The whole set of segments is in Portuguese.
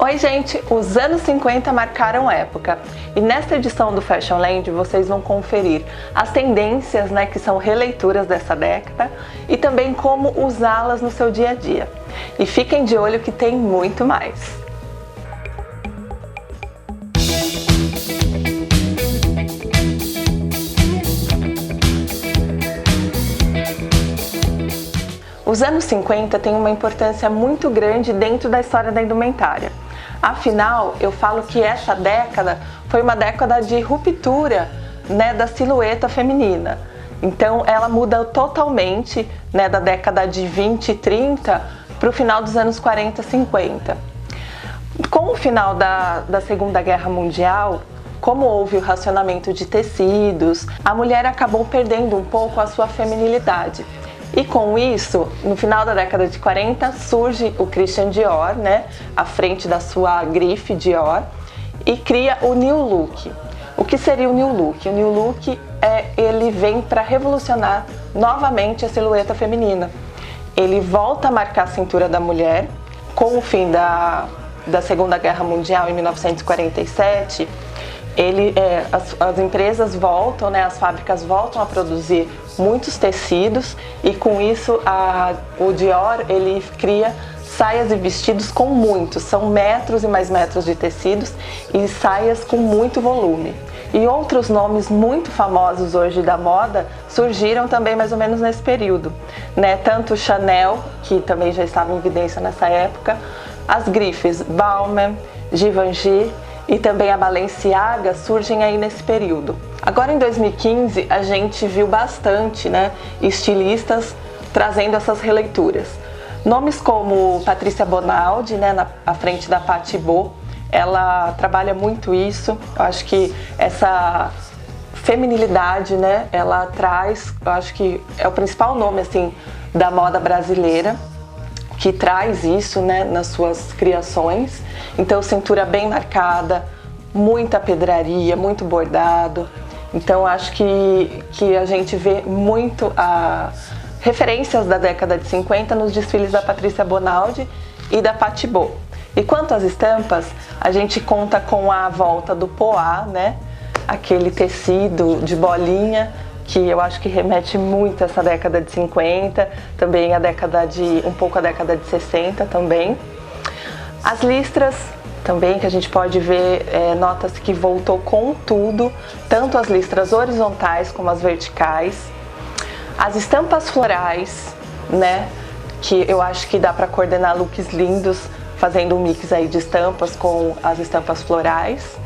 Oi gente, os anos 50 marcaram época e nesta edição do Fashion Land vocês vão conferir as tendências, que são releituras dessa década e também como usá-las no seu dia a dia. E fiquem de olho que tem muito mais! Os anos 50 têm uma importância muito grande dentro da história da indumentária. Afinal, eu falo que essa década foi uma década de ruptura, da silhueta feminina. Então ela muda totalmente, da década de 20 e 30 para o final dos anos 40 e 50. Com o final da Segunda Guerra Mundial, como houve o racionamento de tecidos, a mulher acabou perdendo um pouco a sua feminilidade. E com isso, no final da década de 40, surge o Christian Dior, à frente da sua grife Dior, e cria o New Look. O que seria o New Look? O New Look ele vem para revolucionar novamente a silhueta feminina. Ele volta a marcar a cintura da mulher. Com o fim da Segunda Guerra Mundial, em 1947, as empresas voltam, as fábricas voltam a produzir muitos tecidos e com isso o Dior ele cria saias e vestidos com são metros e mais metros de tecidos e saias com muito volume. E outros nomes muito famosos hoje da moda surgiram também mais ou menos nesse período, Tanto Chanel, que também já estava em evidência nessa época, as grifes Balmain, Givenchy e também a Balenciaga surgem aí nesse período. Agora em 2015 a gente viu bastante estilistas trazendo essas releituras. Nomes como Patrícia Bonaldi, à frente da Patibot, ela trabalha muito isso. Eu acho que essa feminilidade, ela traz, eu acho que é o principal nome assim da moda brasileira, que traz isso nas suas criações. Então cintura bem marcada, muita pedraria, muito bordado. Então acho que a gente vê muito referências da década de 50 nos desfiles da Patrícia Bonaldi e da Patibot. E quanto às estampas, a gente conta com a volta do poá, aquele tecido de bolinha, que eu acho que remete muito a essa década de 50, também um pouco a década de 60 também. As listras também, que a gente pode ver, nota-se que voltou com tudo, tanto as listras horizontais como as verticais. As estampas florais, que eu acho que dá para coordenar looks lindos, fazendo um mix aí de estampas com as estampas florais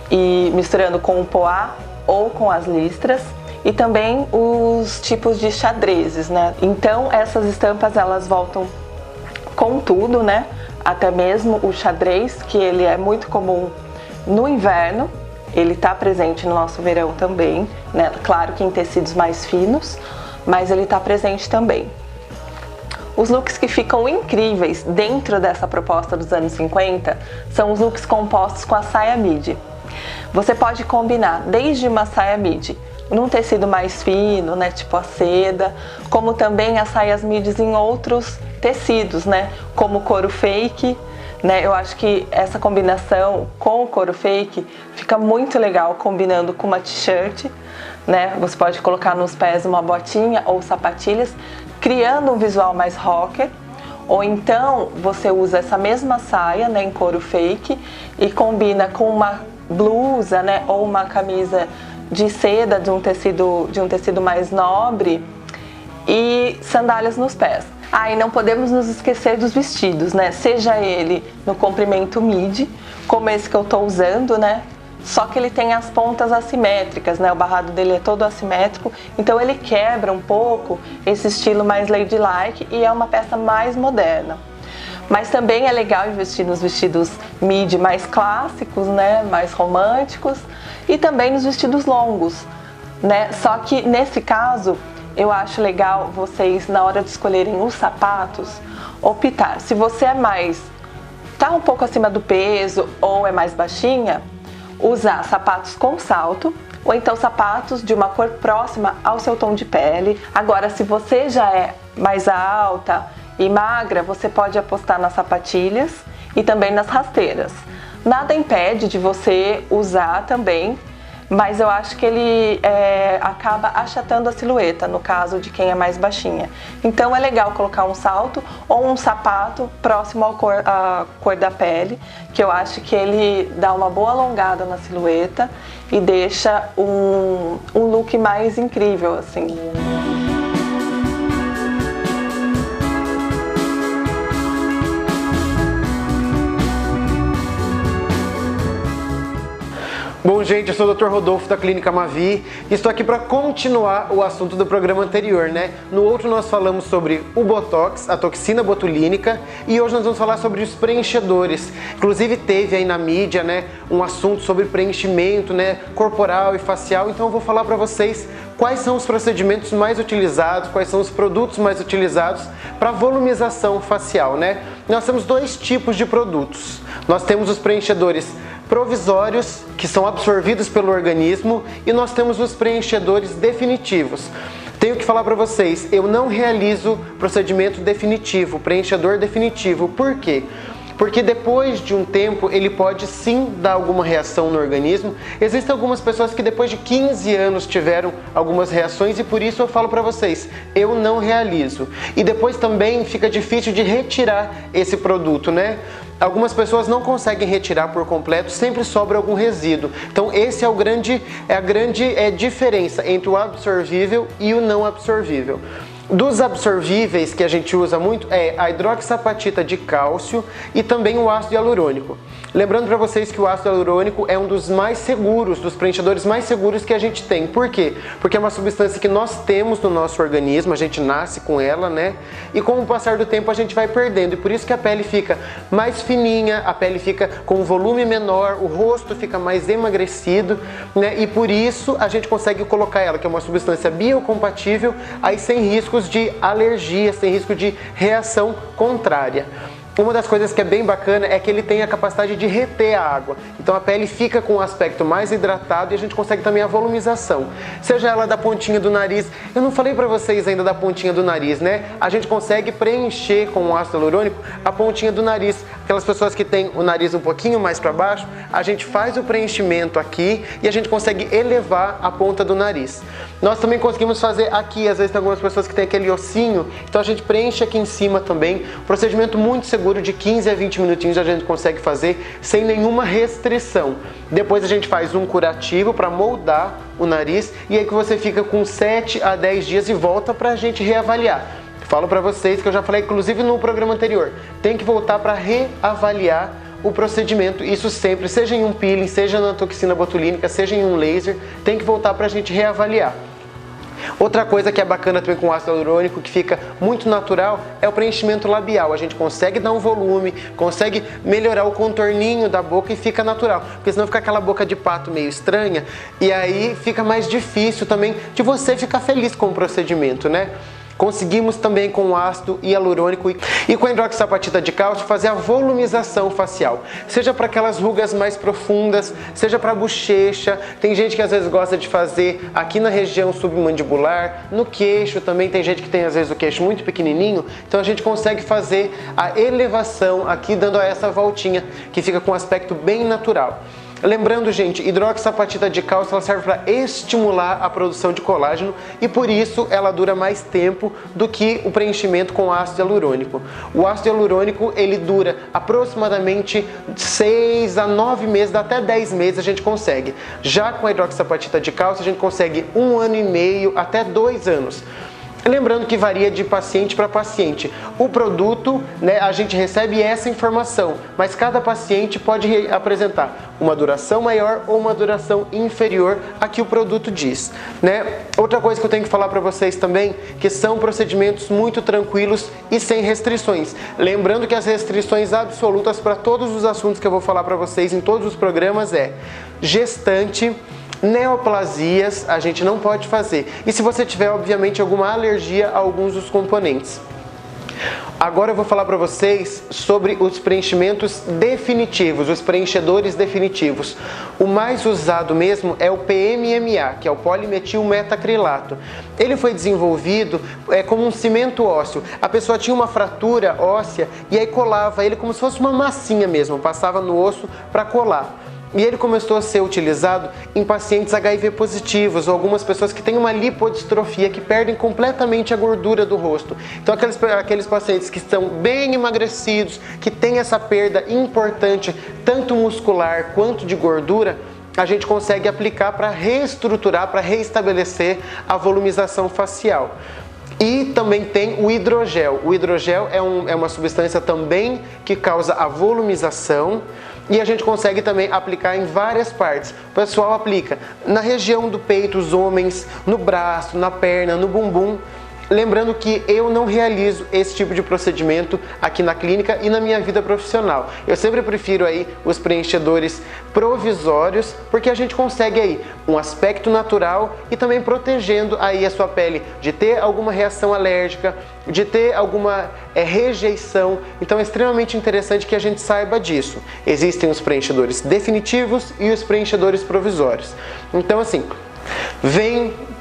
e misturando com o poá ou com as listras. E também os tipos de xadrezes, Então essas estampas elas voltam com tudo, Até mesmo o xadrez, que ele é muito comum no inverno, ele está presente no nosso verão também, Claro que em tecidos mais finos, mas ele está presente também. Os looks que ficam incríveis dentro dessa proposta dos anos 50 são os looks compostos com a saia midi. Você pode combinar desde uma saia midi num tecido mais fino, tipo a seda, como também as saias midis em outros tecidos, como couro fake, Eu acho que essa combinação com o couro fake fica muito legal combinando com uma t-shirt, Você pode colocar nos pés uma botinha ou sapatilhas, criando um visual mais rocker. Ou então você usa essa mesma saia, em couro fake e combina com uma blusa, ou uma camisa de seda de um tecido mais nobre e sandálias nos pés. E não podemos nos esquecer dos vestidos, Seja ele no comprimento midi, como esse que eu estou usando, Só que ele tem as pontas assimétricas, O barrado dele é todo assimétrico, então ele quebra um pouco esse estilo mais ladylike e é uma peça mais moderna. Mas também é legal investir nos vestidos midi mais clássicos, mais românticos, e também nos vestidos longos, Só que nesse caso, eu acho legal vocês, na hora de escolherem os sapatos, optar. Se você tá um pouco acima do peso ou é mais baixinha, usar sapatos com salto, ou então sapatos de uma cor próxima ao seu tom de pele. Agora, se você já é mais alta e magra, você pode apostar nas sapatilhas e também nas rasteiras. Nada impede de você usar também, mas eu acho que ele acaba achatando a silhueta, no caso de quem é mais baixinha. Então é legal colocar um salto ou um sapato próximo à cor da pele, que eu acho que ele dá uma boa alongada na silhueta e deixa um look mais incrível, assim. Bom, gente, eu sou o Dr. Rodolfo da Clínica Mavi e estou aqui para continuar o assunto do programa anterior, né? No outro nós falamos sobre o Botox, a toxina botulínica, e hoje nós vamos falar sobre os preenchedores. Inclusive teve aí na mídia, né, um assunto sobre preenchimento, né, corporal e facial, então eu vou falar para vocês quais são os procedimentos mais utilizados, quais são os produtos mais utilizados para volumização facial, né? Nós temos dois tipos de produtos. Nós temos os preenchedores provisórios, que são absorvidos pelo organismo, e nós temos os preenchedores definitivos. Tenho que falar para vocês, eu não realizo procedimento definitivo, preenchedor definitivo. Por quê? Porque depois de um tempo ele pode sim dar alguma reação no organismo. Existem algumas pessoas que depois de 15 anos tiveram algumas reações e por isso eu falo para vocês, eu não realizo. E depois também fica difícil de retirar esse produto, né? Algumas pessoas não conseguem retirar por completo, sempre sobra algum resíduo. Então esse é a grande diferença entre o absorvível e o não absorvível. Dos absorvíveis que a gente usa muito é a hidroxapatita de cálcio e também o ácido hialurônico. Lembrando para vocês que o ácido hialurônico é um dos mais seguros, dos preenchedores mais seguros que a gente tem. Por quê? Porque é uma substância que nós temos no nosso organismo, a gente nasce com ela, né? E com o passar do tempo a gente vai perdendo. E por isso que a pele fica mais fininha, a pele fica com um volume menor, o rosto fica mais emagrecido, né? E por isso a gente consegue colocar ela, que é uma substância biocompatível, aí sem riscos de alergia, sem risco de reação contrária. Uma das coisas que é bem bacana é que ele tem a capacidade de reter a água. Então a pele fica com um aspecto mais hidratado e a gente consegue também a volumização. Seja ela da pontinha do nariz, eu não falei para vocês ainda da pontinha do nariz, né? A gente consegue preencher com o ácido hialurônico a pontinha do nariz. Aquelas pessoas que têm o nariz um pouquinho mais para baixo, a gente faz o preenchimento aqui e a gente consegue elevar a ponta do nariz. Nós também conseguimos fazer aqui, às vezes tem algumas pessoas que têm aquele ossinho, então a gente preenche aqui em cima também. Procedimento muito seguro, de 15 a 20 minutinhos a gente consegue fazer sem nenhuma restrição. Depois a gente faz um curativo para moldar o nariz e aí que você fica com 7 a 10 dias e volta para a gente reavaliar. Falo para vocês que eu já falei inclusive no programa anterior, tem que voltar para reavaliar o procedimento, isso sempre, seja em um peeling, seja na toxina botulínica, seja em um laser, tem que voltar para a gente reavaliar. Outra coisa que é bacana também com o ácido hialurônico, que fica muito natural, é o preenchimento labial. A gente consegue dar um volume, consegue melhorar o contorninho da boca e fica natural. Porque senão fica aquela boca de pato meio estranha e aí fica mais difícil também de você ficar feliz com o procedimento, né? Conseguimos também com o ácido hialurônico e com a hidroxapatita de cálcio fazer a volumização facial. Seja para aquelas rugas mais profundas, seja para a bochecha. Tem gente que às vezes gosta de fazer aqui na região submandibular, no queixo também. Tem gente que tem às vezes o queixo muito pequenininho. Então a gente consegue fazer a elevação aqui dando essa voltinha que fica com um aspecto bem natural. Lembrando, gente, hidroxapatita de cálcio ela serve para estimular a produção de colágeno e por isso ela dura mais tempo do que o preenchimento com ácido hialurônico. O ácido hialurônico ele dura aproximadamente 6 a 9 meses, até 10 meses a gente consegue. Já com a hidroxapatita de cálcio a gente consegue 1 ano e meio até 2 anos. Lembrando que varia de paciente para paciente. O produto, né, a gente recebe essa informação, mas cada paciente pode apresentar uma duração maior ou uma duração inferior a que o produto diz, né? Outra coisa que eu tenho que falar para vocês também, que são procedimentos muito tranquilos e sem restrições. Lembrando que as restrições absolutas para todos os assuntos que eu vou falar para vocês em todos os programas é gestante, neoplasias a gente não pode fazer. E se você tiver, obviamente, alguma alergia a alguns dos componentes. Agora eu vou falar para vocês sobre os preenchimentos definitivos, os preenchedores definitivos. O mais usado mesmo é o PMMA, que é o polimetilmetacrilato. Ele foi desenvolvido como um cimento ósseo. A pessoa tinha uma fratura óssea e aí colava ele como se fosse uma massinha mesmo, passava no osso para colar. E ele começou a ser utilizado em pacientes HIV positivos ou algumas pessoas que têm uma lipodistrofia, que perdem completamente a gordura do rosto. Então aqueles pacientes que estão bem emagrecidos, que têm essa perda importante, tanto muscular quanto de gordura, a gente consegue aplicar para reestruturar, para reestabelecer a volumização facial. E também tem o hidrogel. O hidrogel é uma substância também que causa a volumização e a gente consegue também aplicar em várias partes. O pessoal aplica na região do peito, os homens, no braço, na perna, no bumbum. Lembrando que eu não realizo esse tipo de procedimento aqui na clínica e na minha vida profissional. Eu sempre prefiro aí os preenchedores provisórios, porque a gente consegue aí um aspecto natural e também protegendo aí a sua pele de ter alguma reação alérgica, de ter alguma rejeição. Então é extremamente interessante que a gente saiba disso. Existem os preenchedores definitivos e os preenchedores provisórios. Então assim,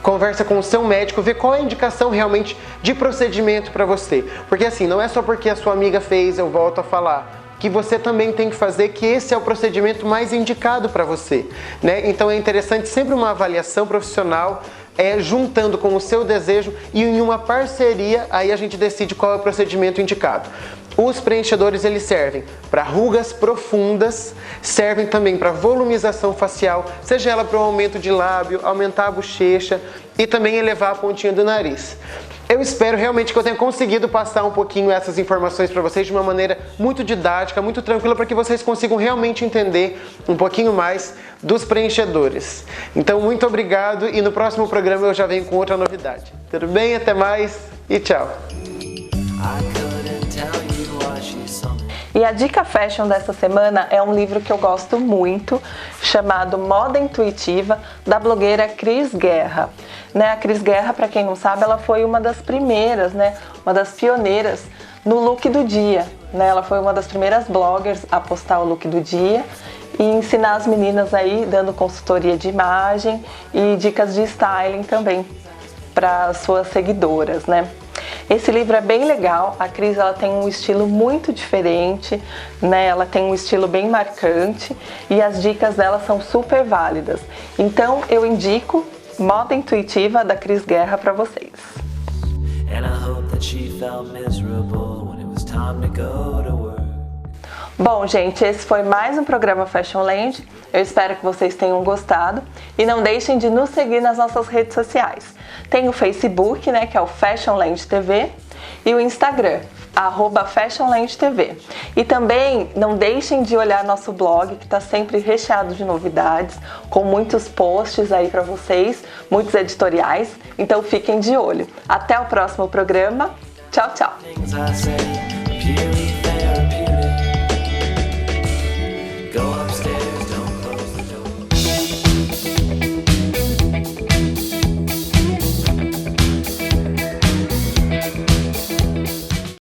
conversa com o seu médico, vê qual é a indicação realmente de procedimento para você. Porque assim, não é só porque a sua amiga fez, eu volto a falar, que você também tem que fazer, que esse é o procedimento mais indicado para você, né? Então é interessante sempre uma avaliação profissional, juntando com o seu desejo e em uma parceria, aí a gente decide qual é o procedimento indicado. Os preenchedores eles servem para rugas profundas, servem também para volumização facial, seja ela para o aumento de lábio, aumentar a bochecha e também elevar a pontinha do nariz. Eu espero realmente que eu tenha conseguido passar um pouquinho essas informações para vocês de uma maneira muito didática, muito tranquila, para que vocês consigam realmente entender um pouquinho mais dos preenchedores. Então, muito obrigado e no próximo programa eu já venho com outra novidade. Tudo bem? Até mais e tchau! E a dica fashion dessa semana é um livro que eu gosto muito, chamado Moda Intuitiva, da blogueira Cris Guerra. A Cris Guerra, para quem não sabe, ela foi uma das primeiras, uma das pioneiras no look do dia. Ela foi uma das primeiras bloggers a postar o look do dia e ensinar as meninas aí, dando consultoria de imagem e dicas de styling também para suas seguidoras, Esse livro é bem legal. A Cris ela tem um estilo muito diferente, Ela tem um estilo bem marcante e as dicas dela são super válidas. Então eu indico Moda Intuitiva da Cris Guerra para vocês. Bom, gente, esse foi mais um programa Fashionland. Eu espero que vocês tenham gostado e não deixem de nos seguir nas nossas redes sociais. Tem o Facebook, que é o Fashionland TV, e o Instagram, @FashionlandTV. E também não deixem de olhar nosso blog, que está sempre recheado de novidades, com muitos posts aí para vocês, muitos editoriais, então fiquem de olho. Até o próximo programa. Tchau, tchau!